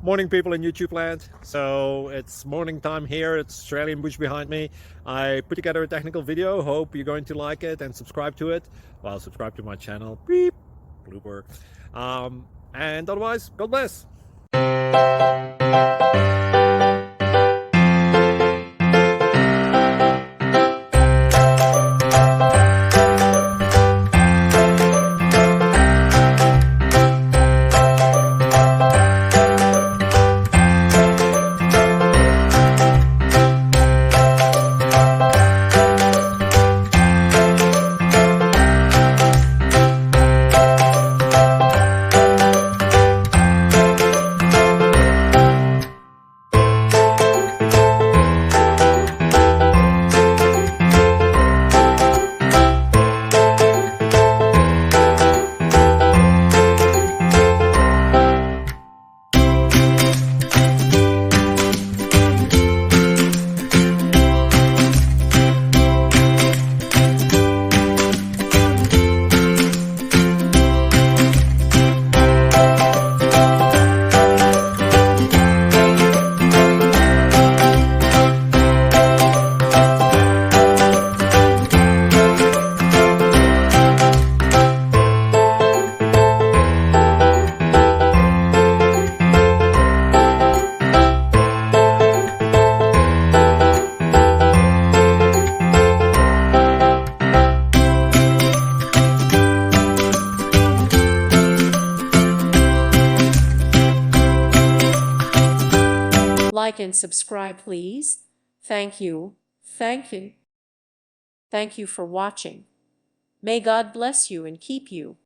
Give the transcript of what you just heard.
Morning, people in YouTube land. So it's morning time here. It's Australian bush behind me. I put together a technical video. Hope you're going to like it and subscribe to it. Well, subscribe to my channel. Beep, blooper. And otherwise, God bless. Like and subscribe, please. Thank you. Thank you. Thank you for watching. May God bless you and keep you.